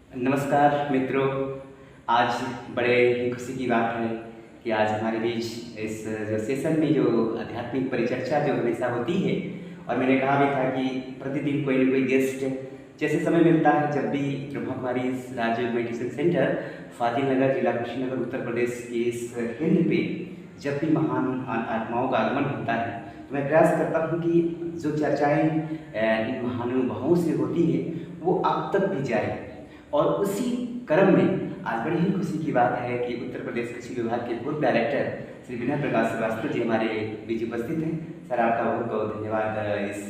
नमस्कार मित्रों। आज बड़े ही खुशी की बात है कि आज हमारे बीच इस जो सेशन में जो आध्यात्मिक परिचर्चा जो हमेशा होती है, और मैंने कहा भी था कि प्रतिदिन कोई न कोई गेस्ट जैसे समय मिलता है, जब भी ब्रह्मा कुमारी राजयोग मेडिटेशन सेंटर फाजिल नगर, जिला कुशीनगर, उत्तर प्रदेश के इस केंद्र पे जब भी महान आत्माओं का आगमन होता है, तो मैं प्रयास करता हूँ कि जो चर्चाएँ इन महानुभावों से होती है वो आप तक भी जाए। और उसी क्रम में आज बड़ी ही खुशी की बात है कि उत्तर प्रदेश कृषि विभाग के पूर्व डायरेक्टर श्री विनय प्रकाश श्रीवास्तव जी हमारे बीच उपस्थित हैं। सर, आपका बहुत बहुत धन्यवाद इस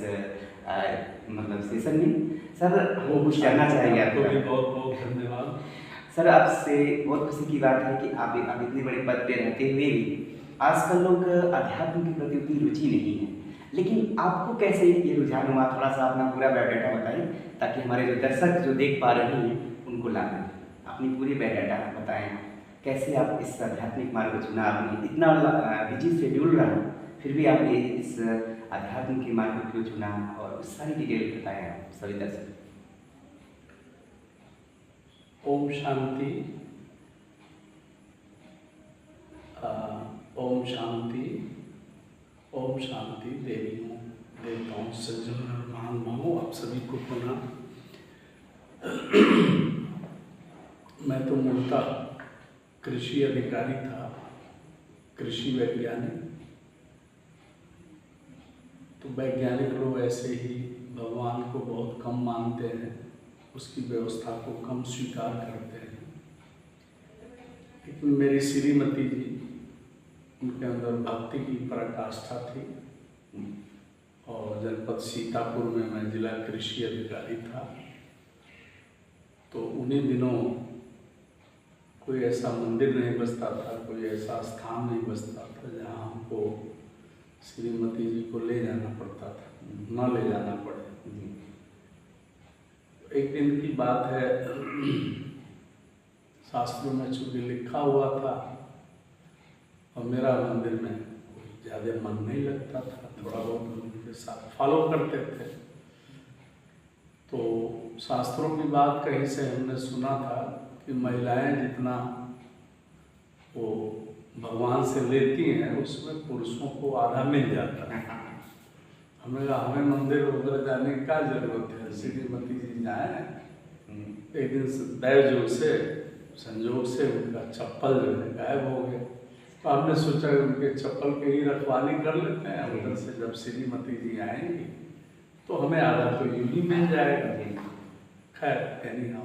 मतलब सेशन में। सर, हम कुछ जानना चाहेंगे आपको। बहुत बहुत धन्यवाद। सर, आपसे बहुत खुशी की बात है कि आप इतने बड़े पद पे रहते हुए भी आजकल लोग अध्यात्म के प्रति उतनी रुचि नहीं है, लेकिन आपको कैसे ये रुझान हुआ? थोड़ा सा अपना पूरा बायोडाटा बताएं ताकि हमारे जो दर्शक जो देख पा रहे हैं उनको लाभ मिले। अपनी पूरी बायोडाटा बताएं, कैसे आप इस आध्यात्मिक मार्ग को चुना? आपने इतना बिजी शेड्यूल रहा, फिर भी आपने इस आध्यात्म के मार्ग को क्यों चुना, और उस सारी डिटेल बताएं आप सभी दर्शक। ओम शांति। ओम शांति। ओम शांति। देवियों, देवताओं, सज्जनों और महानुभावों, आप सभी को पुनः। मैं तो मूलतः कृषि अधिकारी था, कृषि वैज्ञानिक। तो वैज्ञानिक लोग ऐसे ही भगवान को बहुत कम मानते हैं, उसकी व्यवस्था को कम स्वीकार करते हैं। लेकिन मेरी श्रीमती जी, उनके अंदर भक्ति की पराकाष्ठा थी, और जनपद सीतापुर में मैं जिला कृषि अधिकारी था। तो उन्हीं दिनों कोई ऐसा मंदिर नहीं बसता था, कोई ऐसा स्थान नहीं बसता था जहाँ हमको श्रीमती जी को ले जाना पड़ता था, न ले जाना पड़े। एक दिन की बात है, शास्त्रों में चूँकि लिखा हुआ था, और मेरा मंदिर में कोई ज़्यादा मन नहीं लगता था, थोड़ा बहुत उनके साथ फॉलो करते थे। तो शास्त्रों की बात कहीं से हमने सुना था कि महिलाएं जितना वो भगवान से लेती हैं, उसमें पुरुषों को आधा मिल जाता है। हमने कहा हमें मंदिर वगैरह जाने की क्या जरूरत है, श्रीमती जी जाए। एक दिन दैव से संजोग से उनका चप्पल जो है गायब हो गया। तो हमने सोचा उनके चप्पल की ही रखवाली कर लेते हैं, उधर से जब श्रीमती जी आएंगी तो हमें आधा तो यूं ही मिल जाएगा। खैर, एनी हाउ,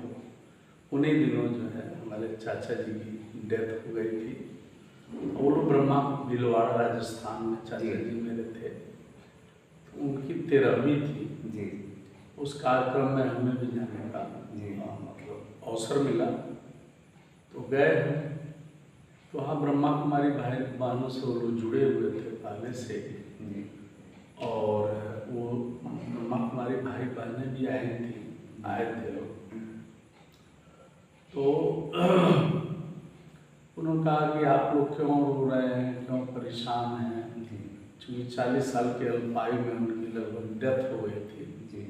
उन्हीं दिनों जो है हमारे चाचा जी की डेथ हो गई थी। वो लोग ब्रह्मा भीलवाड़ा राजस्थान में चाचा जी मेरे थे। तो उनकी 13वीं थी जी। उस कार्यक्रम में हमें भी जाने का मतलब अवसर मिला, तो गए हैं। तो हाँ, ब्रह्मा कुमारी भाई बहनों से वो लोग जुड़े हुए थे पहले से, और वो ब्रह्मा कुमारी भाई बहनें भी आए थे लोग। तो उन्होंने कहा कि आप लोग क्यों रो रहे हैं, क्यों परेशान हैं, क्योंकि 40 साल के अल्पायु में उनकी लगभग डेथ हो गई थी जी।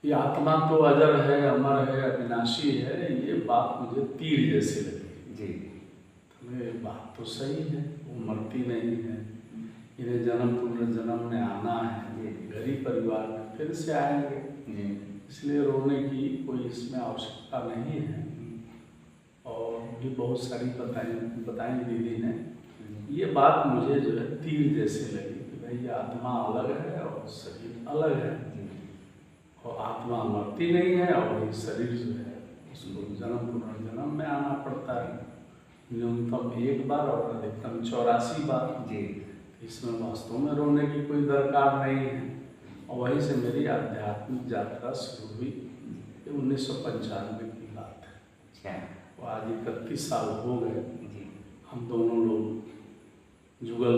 ये आत्मा तो अजर है, अमर है, अविनाशी है, ये बात मुझे तीर जैसी लगी जी। तो ये बात तो सही है, वो मरती नहीं है, इन्हें जन्म पुनर्जन्म में आना है, गरीब परिवार में फिर से आएंगे, इसलिए रोने की कोई इसमें आवश्यकता नहीं है। और भी बहुत सारी बताएं दीदी ने। ये बात मुझे जो है तीर जैसे लगी कि भाई ये आत्मा अलग है और शरीर अलग है, और आत्मा मरती नहीं है, और ये शरीर जो है उसको जन्म पुनर्जन्म में आना पड़ता है, न्यूनतम 1 बार और अधिकतम 84 बार जी। इसमें वास्तव में रोने की कोई दरकार नहीं है। और वहीं से मेरी आध्यात्मिक यात्रा शुरू हुई। 1995 की बात है। वो आज 31 साल हो गए। हम दोनों लोग जुगल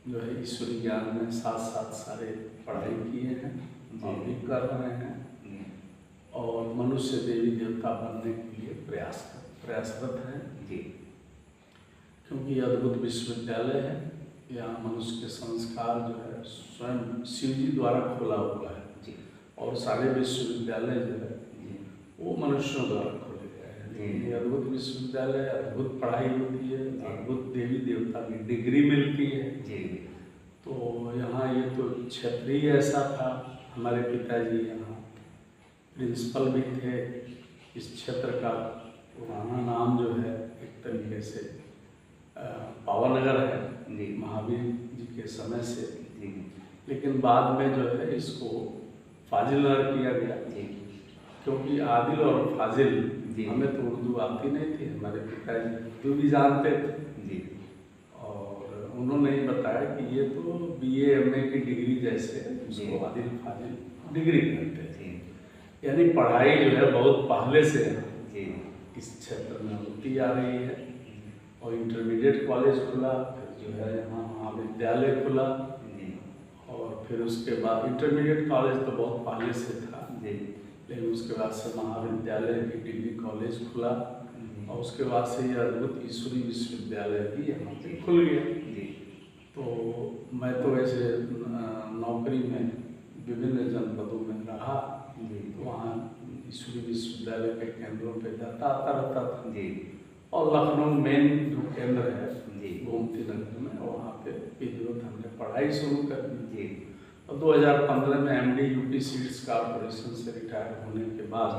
जो है ईश्वरी ज्ञान में साथ साथ सारे पढ़ाई किए हैं और भी कर रहे हैं, और मनुष्य देवी देवता बनने के लिए प्रयासरत हैं जी। क्योंकि अद्भुत विश्वविद्यालय है, यहाँ मनुष्य के संस्कार जो है स्वयं शिव जी द्वारा खोला हुआ है जी। और सारे विश्वविद्यालय जो है मनुष्यों द्वारा खोले गए हैं। ये अद्भुत विश्वविद्यालय, अद्भुत पढ़ाई होती है, अद्भुत देवी देवता की डिग्री मिलती है। तो यहाँ ये तो क्षेत्र ही ऐसा था। हमारे पिताजी यहाँ प्रिंसिपल भी थे। इस क्षेत्र का पुराना नाम जो है एक तरीके से पावानगर है, महावीर जी के समय से। लेकिन बाद में जो है इसको फाजिल नगर किया गया, क्योंकि आदिल और फाजिल, हमें तो उर्दू आती नहीं थी, हमारे पिताजी उर्दू भी जानते थे। और उन्होंने ही बताया कि ये तो BA MA की डिग्री जैसे उसको आदिल फाजिल डिग्री कहते थे। यानी पढ़ाई जो है बहुत पहले से इस क्षेत्र में होती आ रही है। और इंटरमीडिएट कॉलेज खुला, फिर जो है यहाँ महाविद्यालय खुला, और फिर उसके बाद इंटरमीडिएट कॉलेज तो बहुत पहले से था, लेकिन उसके बाद से महाविद्यालय की डिग्री कॉलेज खुला, और उसके बाद से ये अद्भुत ईश्वरी विश्वविद्यालय भी यहाँ पे खुल गया। तो मैं तो वैसे नौकरी में विभिन्न जनपदों में रहा, तो वहाँ ईश्वरी विश्वविद्यालय के केंद्रों पे जाता आता रहता था। और लखनऊ मेन जो केंद्र है गोमती नगर में, वहाँ पे विधिवत हमने पढ़ाई शुरू कर दी। और 2015 में MD UT सीड्स कॉर्पोरेशन से रिटायर होने के बाद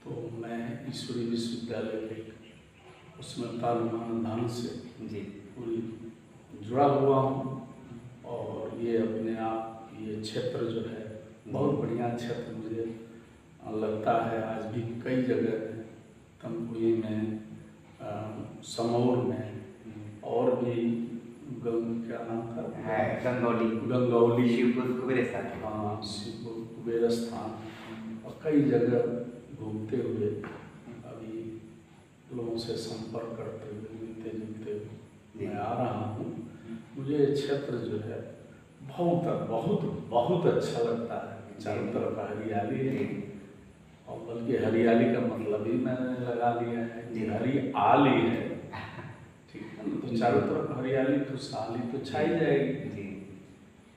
तो मैं ईश्वरी विश्वविद्यालय के उसमें तान से पूरी जुड़ा हुआ हूँ। और ये अपने आप ये क्षेत्र जो है बहुत बढ़िया क्षेत्र मुझे लगता है। आज भी कई जगह तमकुही में, समौर में, और भी क्या नाम था, गंगौली, शिवपुर कुबेर स्थान, हाँ शिवपुर कुबेर स्थान, और कई जगह घूमते हुए अभी लोगों से संपर्क करते हुए, मिलते जुलते हुए मैं आ रहा हूँ। मुझे ये क्षेत्र जो है बहुत बहुत बहुत अच्छा लगता है। चारों तरफ हरियाली है, और बल्कि हरियाली का मतलब ही मैंने लगा लिया है कि हरियाली है, ठीक है ना। तो चारों तरफ हरियाली, खुशहाली तो छाई जाएगी।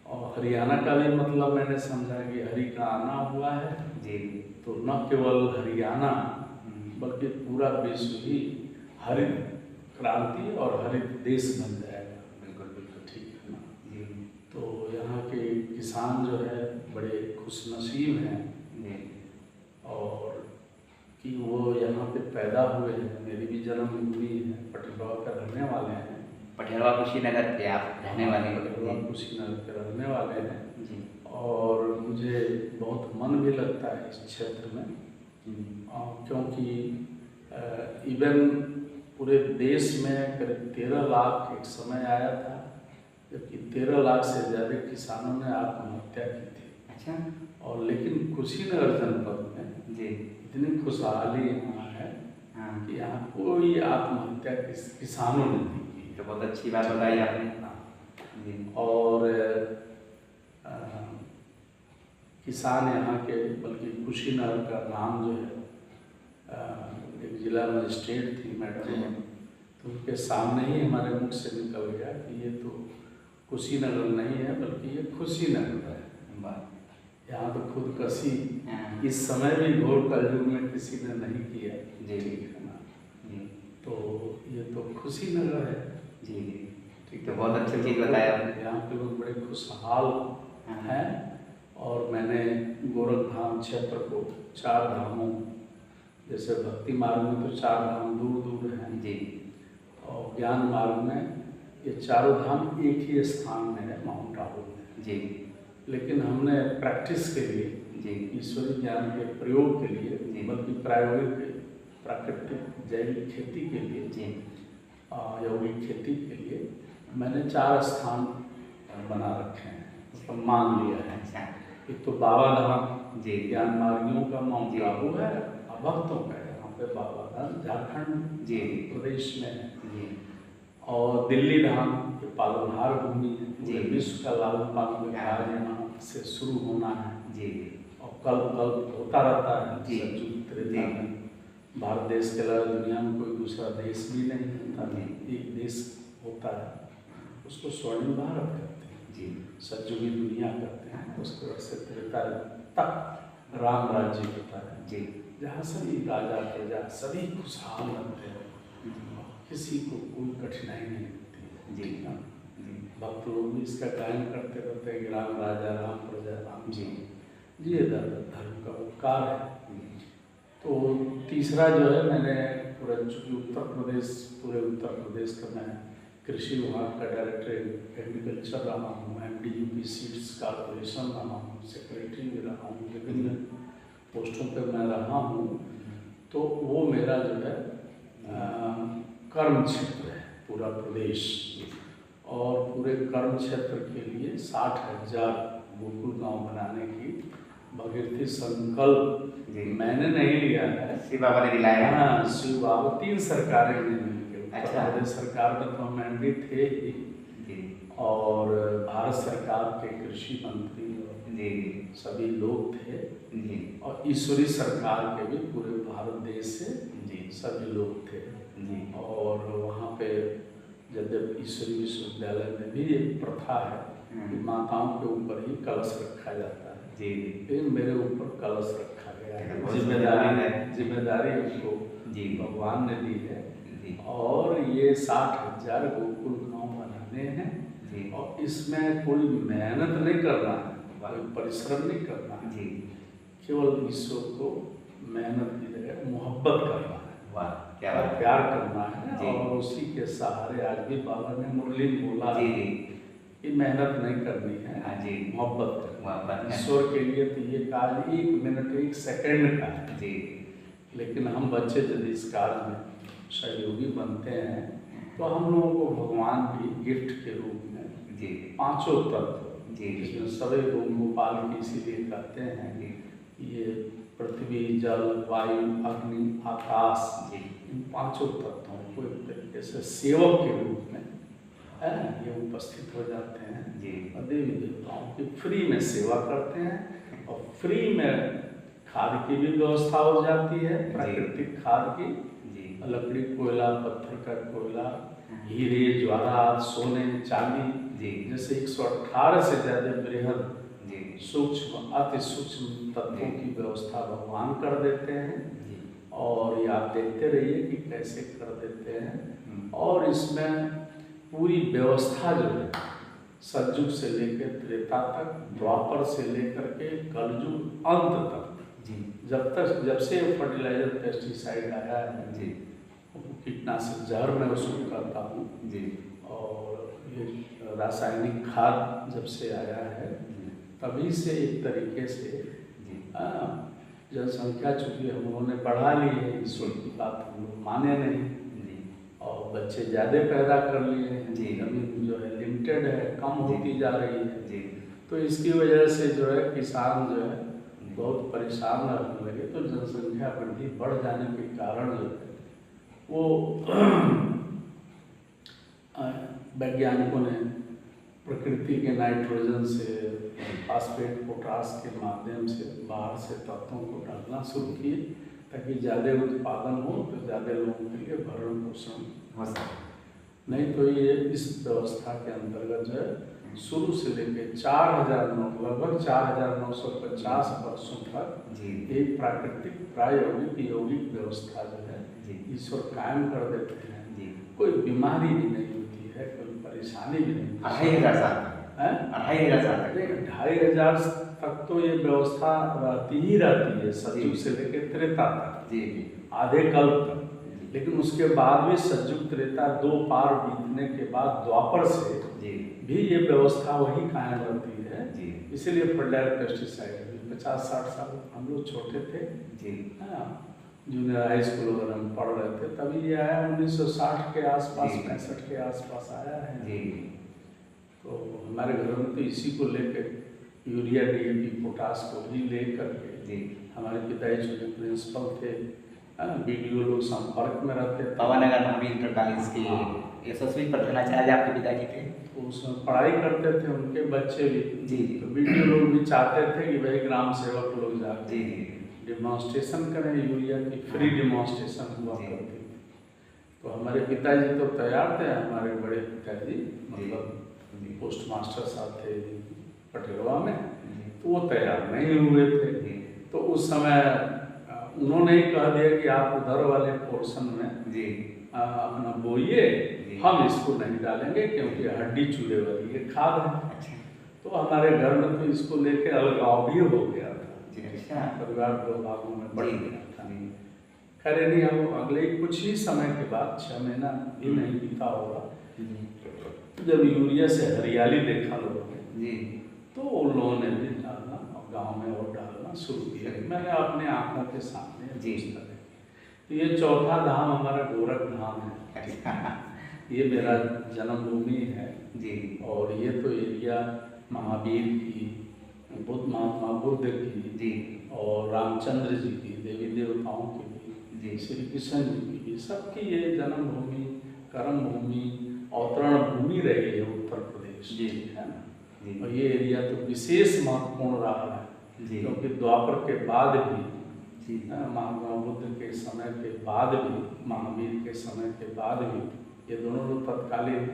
और हरियाणा का भी मतलब मैंने समझा कि हरि का आना हुआ है, तो न केवल हरियाणा बल्कि पूरा विश्व ही हरित क्रांति और हरित देश बन जाएगा। बिल्कुल ठीक है ना। तो यहाँ के किसान जो है बड़े खुशनसीब हैं, और कि वो यहाँ पे पैदा हुए हैं। मेरी भी जन्मभूमि है, पटियाला का रहने वाले हैं। पटियाला कुशीनगर के आप रहने वाले हो? पटियाला कुशीनगर के रहने वाले हैं। और मुझे बहुत मन भी लगता है इस क्षेत्र में, क्योंकि इवन पूरे देश में करीब 13 लाख एक समय आया था जबकि 13 लाख से ज़्यादा किसानों ने आत्महत्या की थी। अच्छा। और लेकिन कुशीनगर जनपद में इतनी खुशहाली यहाँ है कि यहाँ कोई आत्महत्या किसानों ने नहीं की। तो बहुत अच्छी बात बताई आपने। और किसान यहाँ के, बल्कि कुशीनगर का नाम जो है एक जिला मजिस्ट्रेट थी मैडम, तो उनके सामने ही हमारे मुख से निकल गया कि ये तो कुशीनगर नहीं है बल्कि ये खुशीनगर है। यहाँ तो खुदकशी इस समय भी घोर कलयुग में किसी ने नहीं किया, ठीक है ना। तो ये तो खुशीनगर है। ठीक, तो बहुत अच्छी चीज़ बताया। यहाँ के लोग बड़े खुशहाल हैं। और मैंने गोरखधाम क्षेत्र को 4 धामों, जैसे भक्ति मार्ग में तो 4 धाम दूर दूर हैं, और ज्ञान मार्ग में ये चारों धाम एक ही स्थान में है, माउंट आबू में। लेकिन हमने प्रैक्टिस के लिए, ईश्वरी ज्ञान के प्रयोग के लिए, बल्कि प्रायोगिक प्राकृतिक जैविक खेती के लिए, यौगिक खेती के लिए मैंने 4 स्थान बना रखे हैं, मतलब मान लिया है। एक तो बाबा धाम ज्ञान मार्गियों का माउंट आबू है, भक्तों का है। यहाँ पे बाबा धाम झारखंड प्रदेश में है। और दिल्ली धाम ये पालनहार भूमि है, पूरे विश्व का लालन पालन कार्य यहाँ से शुरू होना है, और कल्प होता रहता है। त्रेता में भारत देश के अलावा दुनिया में कोई दूसरा देश भी नहीं होता, एक देश होता है, उसको स्वर्णिम भारत कहते हैं, सतयुगी दुनिया कहते हैं। उसके बाद से त्रेता तक राम राज्य होता है जी जहाँ सभी राजा प्रजा सभी खुशहाल रहते हैं, किसी को कोई कठिनाई नहीं होती है। जी ठीक है। जी भक्त लोग भी इसका गायन करते रहते हैं कि राम राजा राम प्रजा राम जी ये धर्म का उपकार है। तो तीसरा जो है मैंने पूरा चूँकि पूरे उत्तर प्रदेश का मैं कृषि विभाग का डायरेक्टर एग्रीकल्चर रहा हूँ, MDUP सीड्स कॉर्पोरेशन रहा हूँ, सेक्रेटरी भी रहा हूँ, विभिन्न पोस्टों पर मैं रहा हूँ। तो वो मेरा जो है कर्म क्षेत्र है पूरा प्रदेश, और पूरे कर्म क्षेत्र के लिए 60,000 गोकुल गांव बनाने की भगीरथी संकल्प मैंने नहीं लिया है, शिव बाबा ने दिलाया। हाँ, शिव बाबा 3 सरकारें ने मिलकर, अच्छा। उत्तर प्रदेश सरकार में तो हम MD थे ही, और भारत सरकार के कृषि मंत्री और सभी लोग थे, और ईश्वरी सरकार के भी पूरे भारत देश से सभी लोग थे। और वहाँ पे यद्यपि ईश्वरी विश्वविद्यालय में भी एक प्रथा है कि माताओं के ऊपर ही कलश रखा जाता है, लेकिन मेरे ऊपर कलश रखा गया है। जिम्मेदारी उनको भगवान ने दी है, और ये 60,000 गोकुल गांव बनाने हैं, और इसमें कोई मेहनत नहीं करना है, कोई परिश्रम नहीं करना है, केवल ईश्वर को मेहनत की जगह मोहब्बत करना है, क्या बात, प्यार करना है, और उसी के सहारे आज भी बाबा ने मुरली बोला कि मेहनत नहीं करनी है, मोहब्बत करना। ईश्वर के लिए तो ये कार्य 1 मिनट 1 सेकंड का है, लेकिन हम बच्चे जब इस कार्य में सहयोगी बनते हैं तो हम लोगों को भगवान भी गिफ्ट के रूप में 5 तत्व, जिसमें सभी गोपाल की इसीलिए कहते हैं ये पृथ्वी जल वायु अग्नि आकाश, इन 5 तत्वों को एक तरीके से सेवक के रूप में ये उपस्थित हो जाते हैं, और देवी देवताओं की फ्री में सेवा करते हैं, और फ्री में खाद की भी व्यवस्था हो जाती है, प्राकृतिक खाद की, लकड़ी कोयला पत्थर का कोयला हीरे ज्वारात सोने चांदी, जैसे 118 से ज़्यादा बृहद सूक्ष्म अति सूक्ष्म तत्वों की व्यवस्था भगवान कर देते हैं, और ये आप देखते रहिए कि कैसे कर देते हैं। और इसमें पूरी व्यवस्था जो है सतयुग से लेकर त्रेता तक, द्वापर से लेकर के कलयुग अंत तक, जब से फर्टिलाइजर पेस्टिसाइड आया है, कीटनाशक जहर मैं उसको करता हूँ, और ये रासायनिक खाद जब से आया है तभी से एक तरीके से जनसंख्या चूँकि हम लोगों ने बढ़ा ली है, ईश्वर की बात हम लोग माने नहीं, और बच्चे ज़्यादा पैदा कर लिए हैं, जमीन जो है लिमिटेड है, कम होती जा रही है, तो इसकी वजह से जो है किसान जो है बहुत परेशान रहने लगे। तो जनसंख्या वृद्धि बढ़ जाने के कारण जो है वो वैज्ञानिकों ने प्रकृति के नाइट्रोजन से, फास्फेट पोटास के माध्यम से बाहर से तत्वों को डालना शुरू किए, ताकि ज़्यादा उत्पादन हो तो ज़्यादा लोगों के लिए भरण पोषण हो सके। नहीं तो ये इस व्यवस्था के अंतर्गत जो है शुरू से लेकर 4,009 लगभग 4,950 वर्षों तक एक प्राकृतिक प्रायोगिक यौगिक व्यवस्था जो है ईश्वर कायम कर देते हैं। कोई बीमारी भी नहीं होती है, कोई परेशानी भी नहीं। 2,500 साल 2,500 तक तो ये व्यवस्था रहती ही रहती है, सतयुग से लेकर त्रेता तक, आधे कल्प तक। लेकिन उसके बाद भी सतयुग त्रेता 2 पार बीतने के बाद द्वापर से भी ये व्यवस्था वही कायम रहती है। इसीलिए फर्टिलाइजर पेस्टिसाइड 50-60 साल हम लोग छोटे थे, जूनियर हाई स्कूल वगैरह में पढ़ रहे थे, तभी ये आया 1960 के आसपास, 65 के आसपास आया है। तो हमारे घर में तो इसी को लेकर यूरिया DAP पोटास को ही ले करके हमारे पिताजी चूँकि प्रिंसिपल थे, BDO लोग संपर्क में रहते थे। पवनगर में इंटर कॉलेज के यशस्वी प्रधानाचार्य आपके पिताजी थे, तो उसमें पढ़ाई करते थे, उनके बच्चे भी। तो BDO लोग भी चाहते थे कि भाई ग्राम सेवक लोग जाके डिमॉन्स्ट्रेशन करें, यूरिया की फ्री डिमॉन्स्ट्रेशन हुआ करती थी। तो हमारे पिताजी तो तैयार थे, हमारे बड़े पिताजी मतलब पोस्ट मास्टर साहब थे पटेरवा में, तो वो तैयार नहीं हुए थे। तो उस समय उन्होंने ही कह दिया कि आप उधर वाले पोर्शन में जी अपना बोइए, हम इसको नहीं डालेंगे क्योंकि हड्डी चूड़े वाली ये खाद है। अच्छा तो हमारे घर में तो इसको लेके अलगाव भी हो गया था, जी अच्छा परिवार दो भागों में बढ़ जी गया था। जी खैर नहीं, हम अगले कुछ ही समय के बाद 6 महीना भी नहीं बीता होगा, जब यूरिया से हरियाली देखा लोगों ने जी तो उन लोगों ने भी डालना और गांव में और डालना शुरू किया। मैंने अपने आंखों के सामने जी। तो ये चौथा धाम हमारा गोरख धाम है। अच्छा ये मेरा जन्मभूमि है जी और ये तो एरिया महावीर की, महात्मा बुद्ध की जी और रामचंद्र जी की, देवी देवताओं की भी, जी श्री कृष्ण जी की भी, सबकी ये जन्मभूमि, कर्म भूमि, अवतरण भूमि रही है उत्तर प्रदेश जी। है ना। जी और ये एरिया तो विशेष महत्वपूर्ण रहा है जी क्योंकि द्वापर के बाद भी, जी महात्मा बुद्ध के समय के बाद भी, महावीर के समय के बाद भी, ये दोनों लोग तत्कालीन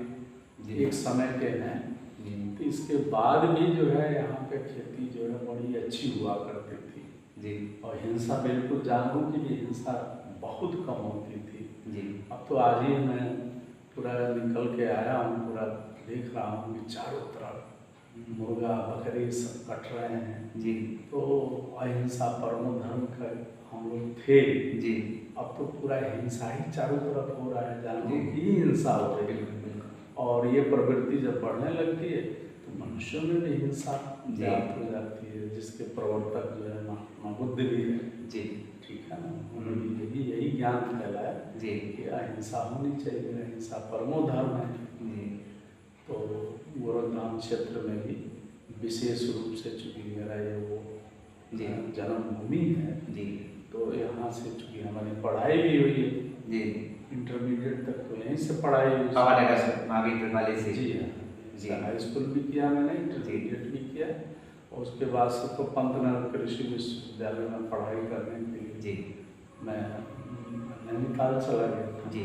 जी एक समय के हैं। जी तो इसके बाद भी जो है यहाँ पे खेती जो है बड़ी अच्छी हुआ करती थी जी और हिंसा, बिल्कुल जानवरों की भी हिंसा बहुत कम होती थी। जी अब तो आज ही मैं पूरा निकल के आया हूँ, पूरा देख रहा हूँ कि चारों तरफ मुर्गा बकरी सब कट रहे हैं। जी तो अहिंसा परमो धर्म का हम लोग थे, जी अब तो पूरा हिंसा ही चारों तरफ हो रहा है, जानवरों जी। की ही हिंसा हो रही है। बिल्कुल बिल्कुल और ये प्रवृत्ति जब बढ़ने लगती है तो मनुष्यों में भी हिंसा जी। व्याप्त हो जाती है, जिसके प्रवर्तक जो है महात्मा बुद्ध भी है। जी ठीक है ना, उन्होंने यही ज्ञान फैलाया जी कि अहिंसा होनी चाहिए, अहिंसा परमो धर्म है। जी तो गोरखधाम क्षेत्र में भी विशेष रूप से चूँकि मेरा ये वो जी जन्मभूमि है, जी तो यहाँ से चूँकि हमारी पढ़ाई भी हुई है, जी इंटरमीडिएट तक तो यहीं से पढ़ाई हुई। पावानगर से, महावीर वाले से जी हाँ, जी। हाई स्कूल भी किया मैंने, इंटरमीडिएट भी किया और उसके बाद से तो पंतनगर कृषि विश्वविद्यालय में पढ़ाई करने के लिए जी मैं नैनीताल चला गया था। जी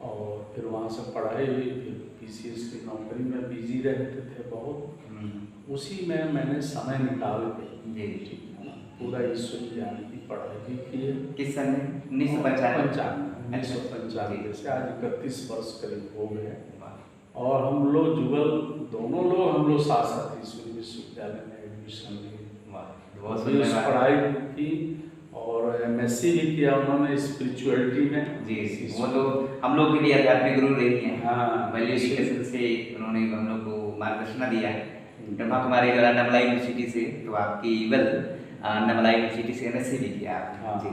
और फिर वहाँ से पढ़ाई हुई, फिर PCS की नौकरी में बिजी रहते थे बहुत, उसी में मैंने समय निकाल के जी पूरा ईश्वरी ज्ञान की पढ़ाई भी की है। किस सन में 1995 1995 से आज 31 वर्ष करीब हो गए। और हम लोग जुगल, दोनों लोग हम लोग साथ साथ ईश्वरी विश्वविद्यालय में एडमिशन लिए, उस पढ़ाई की और MSc भी किया उन्होंने स्पिरिचुअलिटी में। जी वो तो हम लोग के भी आध्यात्मिक गुरु रही हैं। हाँ, वैल्यू एजुकेशन से उन्होंने हम लोग को मार्गदर्शन दिया है। ब्रह्मा कुमारी जो है नमला यूनिवर्सिटी से, तो आपकी नमला यूनिवर्सिटी से MSc भी किया आपने। हाँ। जी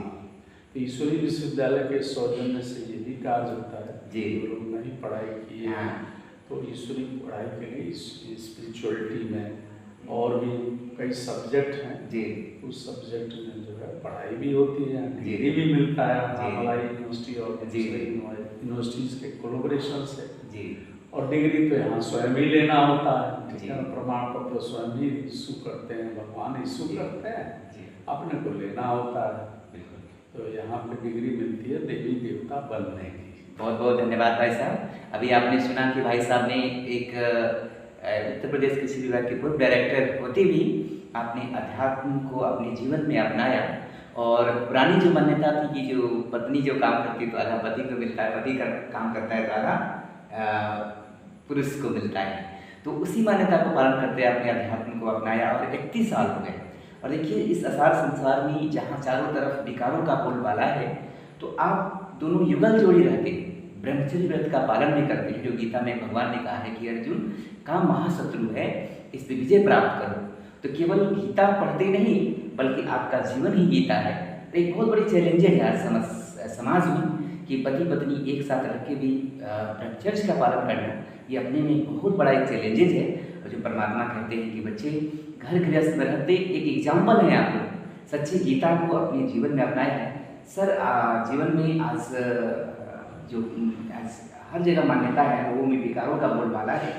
तो ईश्वरी विश्वविद्यालय के सौजन्य से ये भी कार्य होता है जी। जो लोग नहीं पढ़ाई किए हैं, हाँ। तो ईश्वरी पढ़ाई के लिए स्पिरिचुअलिटी में और भी कई सब्जेक्ट हैं जी उस सब्जेक्ट में जो है पढ़ाई भी होती है, जी। डिग्री भी मिलता है जी। मलाई यूनिवर्सिटी और जी। यूनिवर्सिटीज़ के कोलोब्रेशन से। जी और डिग्री तो यहाँ स्वयं ही लेना होता है, ठीक जी। है, प्रमाण पत्र स्वयं ही इशू करते हैं, भगवान इशू करते हैं, जी अपने को लेना होता है। बिल्कुल। तो यहाँ पे डिग्री मिलती है देवी देवता बनने की। बहुत बहुत धन्यवाद भाई साहब। अभी आपने सुना कि भाई साहब ने एक उत्तर प्रदेश कृषि विभाग के पूर्व डायरेक्टर होते भी आपने अध्यात्म को अपने जीवन में अपनाया। और पुरानी जो मान्यता थी कि जो पत्नी जो काम करती तो आधा पति को मिलता है, पति का काम करता है तो आधा पुरुष को मिलता है, तो उसी मान्यता को पालन करते आपने अध्यात्म को अपनाया और 31 साल हो गए। और देखिए इस असार संसार में जहाँ चारों तरफ विकारों का बोलबाला है, तो आप दोनों युगल जोड़ी रहते हैं, ब्रह्मचर्य व्रत का पालन भी करते हैं, जो गीता में भगवान ने कहा है कि अर्जुन काम महाशत्रु है, इस पर विजय प्राप्त करो। तो केवल गीता पढ़ते नहीं बल्कि आपका जीवन ही गीता है। तो एक बहुत बड़ी चैलेंज है यार समाज में कि पति पत्नी एक साथ रह के भी ब्रह्मचर्य का पालन करना, ये अपने में बहुत बड़ा एक चैलेंजेस है। और जो परमात्मा कहते हैं कि बच्चे घर गृहस्थ में रहते एक एग्जाम्पल है, आप लोग सच्ची गीता को अपने जीवन में अपनाया है। सर जीवन में आज जो हर जगह मान्यता है, लोगों में विकारों का बोलबाला है,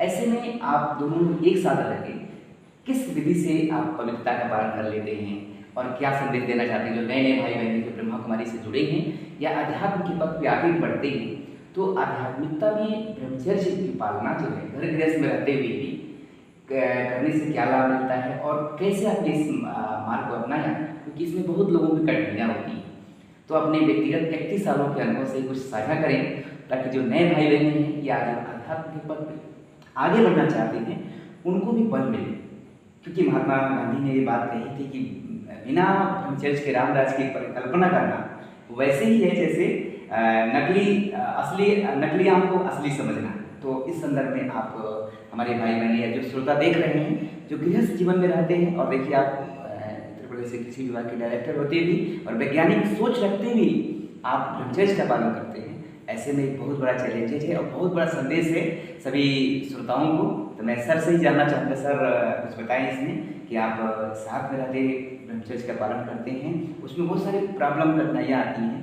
ऐसे में आप दोनों एक साथ रहकर किस विधि से आप पवित्रता का पालन कर लेते हैं और क्या संदेश देना चाहते हैं जो नए नए भाई बहन जो ब्रह्मा कुमारी से जुड़े हैं या अध्यात्म के पथ पे आगे बढ़ते हैं? तो आध्यात्मिकता में ब्रह्मचर्य की पालना जो है घर गृहस्थ में रहते हुए भी करने से क्या लाभ मिलता है और कैसे आपने इस मार्ग को अपनाया, क्योंकि इसमें बहुत लोगों की कठिनाइयाँ होती हैं। तो अपने व्यक्तिगत 31 सालों के अनुभव से कुछ साझा करें, ताकि जो नए भाई बहने हैं या जो अध्यात्म के पद पे आगे बढ़ना चाहते हैं उनको भी बल मिले। क्योंकि महात्मा गांधी ने ये बात कही थी कि बिना ब्रह्मचर्य के रामराज की परिकल्पना करना वैसे ही है जैसे नकली आम को असली समझना। तो इस संदर्भ में आप हमारे भाई बहन या जो श्रोता देख रहे हैं, जो गृहस्थ जीवन में रहते हैं, और देखिए आप उत्तर प्रदेश से कृषि विभाग के डायरेक्टर होते भी और वैज्ञानिक सोच रखते भी आप ब्रह्मचर्य का पालन करते हैं, ऐसे में एक बहुत बड़ा चैलेंजेज है और बहुत बड़ा संदेश है सभी श्रोताओं को। तो मैं सर से ही जानना चाहूँगा, सर कुछ बताएं इसमें कि आप साथ में रहते ब्रह्मचर्य का पालन करते हैं, उसमें बहुत सारी प्रॉब्लम कठिनाइयाँ आती हैं,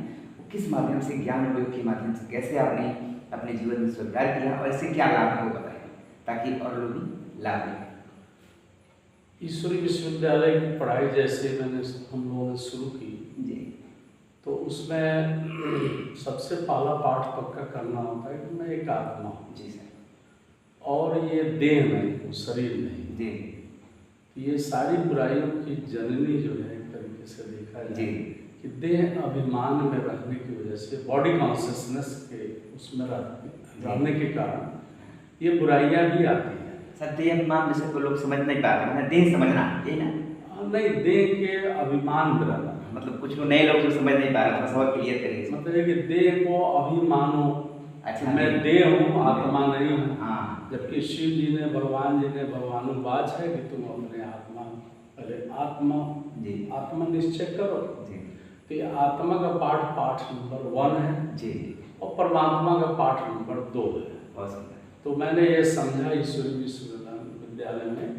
किस माध्यम से, ज्ञान योग के माध्यम से कैसे आपने अपने जीवन में स्वीकार किया और इससे क्या लाभ है वो बताएं, ताकि और लोग भी लाभ लें। ईश्वरी विश्वविद्यालय की पढ़ाई जैसे हम लोगों ने शुरू की जी, तो उसमें सबसे पहला पाठ पक्का करना होता है कि मैं एक आत्मा हूँ। जी सर। और ये देह नहीं हूँ, शरीर नहीं। जी, ये सारी बुराइयों की जननी जो है एक तरीके से देखा जाए कि देह अभिमान में रहने की वजह से, बॉडी कॉन्शियसनेस के उसमें रहने के कारण ये बुराइयां भी आती हैं। सर देह अभिमान जैसे तो लोग समझ नहीं पाते हैं, देह समझना ये ना, नहीं, देह के अभिमान में रहना, मतलब कुछ नए लोग जो समझ नहीं पा रहे, थोड़ा क्लियर करिए। मतलब है कि देह को अभिमानो, अच्छा, मैं देह हूँ, आत्मा नहीं हूँ। हाँ, जबकि शिव जी ने, भगवान जी ने भगवानुवाच है कि तुम अपने आत्मा, पहले आत्मा निश्चय करो। तो ये आत्मा का पाठ नंबर 1 है जी, और परमात्मा का पाठ नंबर 2 है। तो मैंने ये समझा ईश्वरी विश्वविद्यालय में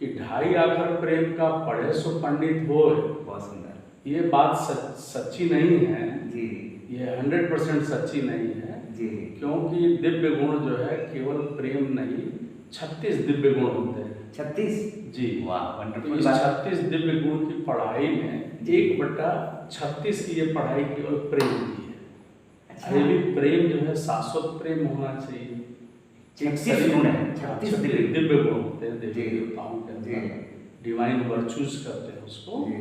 कि 2.5 आखर प्रेम का पढ़े सो पंडित हो। बहुत सुंदर। ये बात सच्ची नहीं है जी, ये 100% सच्ची नहीं है जी, क्योंकि दिव्य गुण जो है केवल प्रेम नहीं, 36 दिव्य गुण होते हैं। 36 जी, वाह, तो वंडरफुल। इस 36 दिव्य गुण की पढ़ाई में 1/36 की ये पढ़ाई केवल प्रेम की है। अच्छा, ये भी प्रेम जो है शाश्वत प्रेम होना चाहिए। 36 गुण है, 36 दिव्य गुण होते हैं, देवी जी, देवताओं के जी, अंदर डिवाइन वर्चूज करते हैं उसको। जी,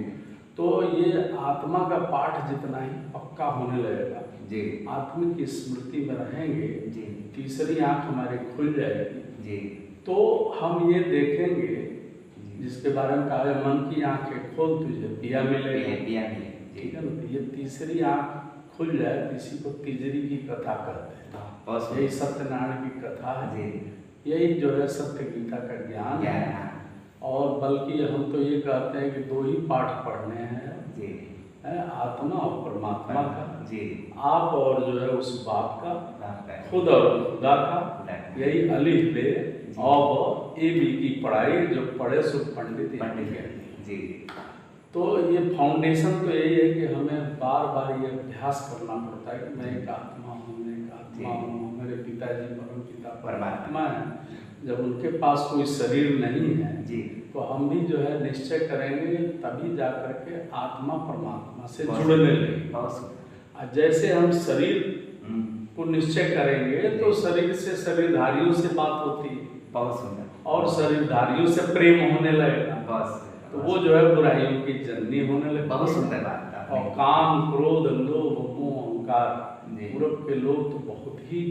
तो ये आत्मा का पाठ जितना ही पक्का होने लगेगा, जी, आत्मिक स्मृति में रहेंगे, जी, तीसरी आंख हमारी खुल जाएगी, जी, तो हम ये देखेंगे जिसके बारे में कहा है, मन की आंखें खोल तुझे पिया मिलेगा। पिया मिले, ठीक है ना। तो ये तीसरी आंख खुल जाए, इसी को तीजरी की कथा कहते हैं। यही सत्यनारायण की कथा है जी। यही जो है सत्य गीता का ज्ञान है। और बल्कि हम तो ये कहते हैं कि 2 ही पाठ पढ़ने हैं जी, आत्मा और परमात्मा का जी, आप और जो है उस बाप का, खुद और खुदा का। यही अलिफ बे और ए बी की पढ़ाई जो पढ़े सो पंडित जी। तो ये फाउंडेशन तो यही है कि हमें बार बार ये अभ्यास करना पड़ता है कि मैं एक आत्मा हूँ, मैं एक आत्मा हूँ, मेरे पिताजी परम पिता परमात्मा है। जब उनके पास कोई शरीर नहीं है जी, तो हम भी जो है निश्चय करेंगे, तभी जा करके आत्मा परमात्मा से जुड़ने लगेंगे। जैसे हम शरीर को निश्चय करेंगे तो शरीर से शरीरधारियों से बात होती है, बहुत सुंदर, और शरीरधारियों से प्रेम होने लगेगा, बस। तो वो जो है बुराइयों की जननी होने लगे। बहुत सुंदर बात। और काम, क्रोध, लोभ, मोह, अहंकार, पूरब के लोग तो बहुत ही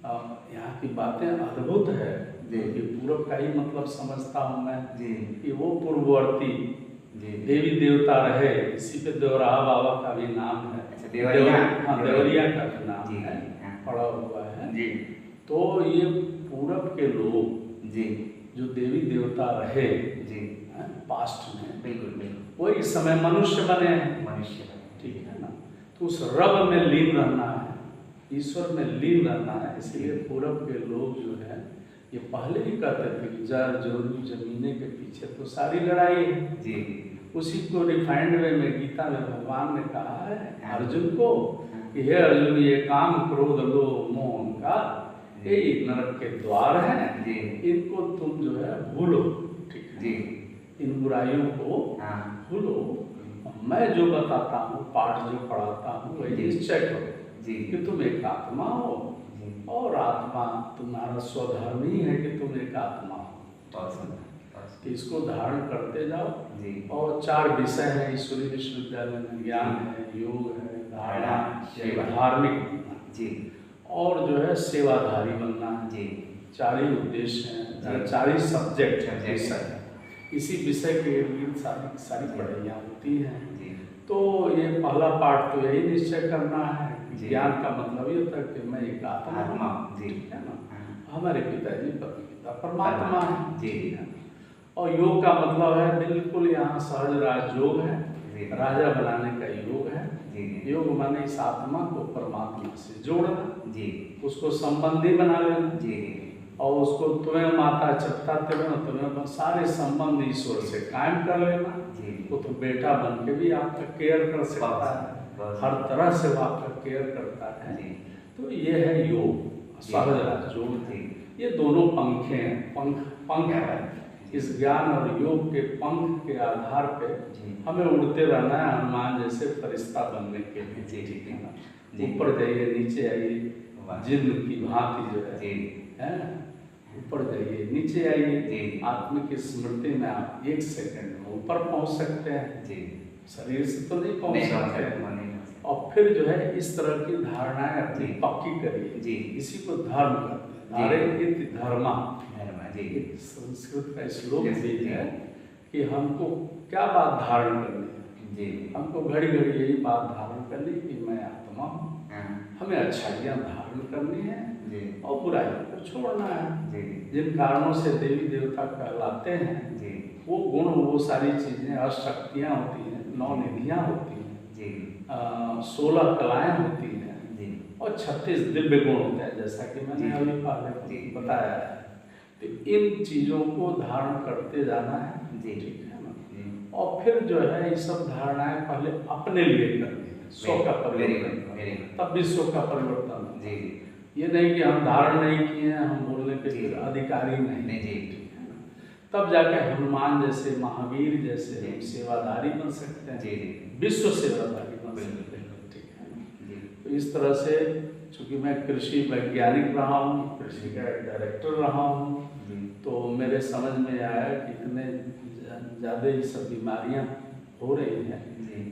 यहाँ की बातें अद्भुत है कि पूरब का ही मतलब समझता हूँ मैं जी, कि वो पूर्ववर्ती देवी देवता रहे। इसी पे देवराहा बाबा का भी नाम है। अच्छा, देवरिया का भी नाम है, पड़ा हुआ है जी। तो ये पूरब के लोग जी जो देवी देवता रहे जी पास्ट में, बिल्कुल वो इस समय मनुष्य बने हैं, मनुष्य, ठीक है ना। तो उस रब में लीन रहना है, ईश्वर में लीन रहना है। इसलिए पूरब के लोग जो है ये पहले ही कहते थे कि जर जोरू जमीने के पीछे तो सारी लड़ाई है जी। उसी को रिफाइंड वे में गीता में भगवान ने कहा है अर्जुन को कि हे अर्जुन, ये काम, क्रोध, लोभ, मोह, अहंकार ये नरक के द्वार हैं जी, इनको तुम जो है भूलो, ठीक है जी। इन बुराइयों को भूलो, मैं जो बताता हूँ, पाठ जो पढ़ाता हूँ, वही निश्चय करो जी कि तुम एक आत्मा हो, और आत्मा तुम्हारा स्वधर्म ही है कि तुम एक आत्मा हो। बहुत सुंदर, बहुत कि इसको धारण करते जाओ। जी। और 4 विषय हैं ईश्वरीय विश्वविद्यालय में, ज्ञान है, योग है, धारणा, सेवा। धार्मिक बनना जी और जो है सेवाधारी बनना है। जी 4 ही उद्देश्य हैं, जी। 4 ही सब्जेक्ट Subject। विषय है। इसी विषय के इर्द सारी जी। पढ़ाइयाँ होती हैं। जी तो ये पहला पाठ तो यही निश्चय करना है कि जी। ज्ञान का मतलब ये होता है कि मैं एक आत्मा आत्मा, हूँ, जी। ठीक है ना। हाँ। हमारे पिताजी परमपिता परमात्मा है, जी। ठीक है। और योग का मतलब है बिल्कुल यहाँ सहज राजयोग है, जी। राजा बनाने का योग है। जी। योग माने इस आत्मा को परमात्मा से जोड़ना, जी उसको संबंधी बना लेना। जी और उसको तुम्हें माता चपता तुम्हें सारे संबंध ईश्वर से कायम कर लेना। जी। वो तो बेटा बन के भी आपका केयर कर सकता है, हर तरह से वो आपका केयर करता है। जी। तो ये है योग, सहज राजयोग है। ये दोनों पंखे हैं, पंख है। इस ज्ञान और योग के पंख के आधार पे हमें उड़ते रहना है, हनुमान जैसे फरिश्ता बनने के लिए। जी। ठीक है ना। जी। ऊपर जाइए, नीचे आइए, जिन्न की भांति जो है जी। ऊपर जाइए, नीचे आइए। जी। आत्मिक स्मृति में आप 1 सेकंड में ऊपर पहुंच सकते हैं। जी। शरीर से तो नहीं पहुंच नहीं सकते पहुंच हैं। सकते। और फिर जो है इस तरह की धारणाएं अपनी जी। पक्की करिए। जी। इसी को धर्म कहते हैं। धारे इति धर्मा, जी। एक संस्कृत का श्लोक Yes, भी जी। है कि हमको क्या बात धारण करनी है। जी। हमको घड़ी घड़ी यही बात धारण करनी कि मैं आत्मा हूँ। हाँ। हमें अच्छाइयाँ धारण करनी है जी। और बुराइयों को छोड़ना है। जी। जिन कारणों से देवी देवता कहलाते हैं, जी। वो गुण, वो सारी चीजें, अष्टशक्तियाँ होती हैं, 9 निधियाँ होती हैं, जी। 16 कलाएं होती हैं जी। और 36 दिव्य गुण होते हैं, जैसा कि मैंने जी। अभी पहले जी। बताया है। तो इन चीजों को धारण करते जाना है। जी। ठीक है ना। जी। और फिर जो है ये सब धारणाएं पहले अपने लिए करनी है, स्व का परिवर्तन, तब विश्व का परिवर्तन। जी। ये नहीं कि हम धारण नहीं किए हैं, हम बोलने के जी। फिर अधिकारी नहीं। जी। ठीक है ना। तब जाके हनुमान जैसे, महावीर जैसे जी। हम सेवादारी बन सकते हैं। जी। विश्व सेवादारी बन सकते हैं। ठीक है ना। जी। तो इस तरह से, चूंकि मैं कृषि वैज्ञानिक रहा हूँ, कृषि का डायरेक्टर रहा हूँ, तो मेरे समझ में आया कि इतने ज़्यादा ये सब बीमारियाँ हो रही हैं।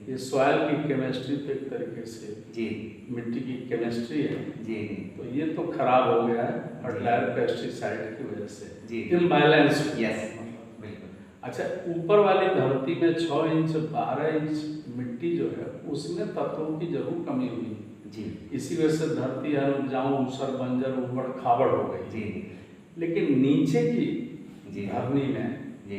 ये सॉइल की केमिस्ट्री तो एक तरीके से, जी, मिट्टी की केमिस्ट्री है। जी। तो ये तो खराब हो गया है फर्टिलाइजर पेस्टिसाइड की वजह से। जी। इम्बैलेंस। यस, बिल्कुल। अच्छा, ऊपर वाली धरती में 6 इंच 12 इंच मिट्टी जो है, उसमें तत्वों की जरूर कमी हुई जी। इसी वजह से धरती उपजाऊ, ऊसर, बंजर, उबड़ खाबड़ हो गई। जी। लेकिन नीचे की जी। धरनी में जी।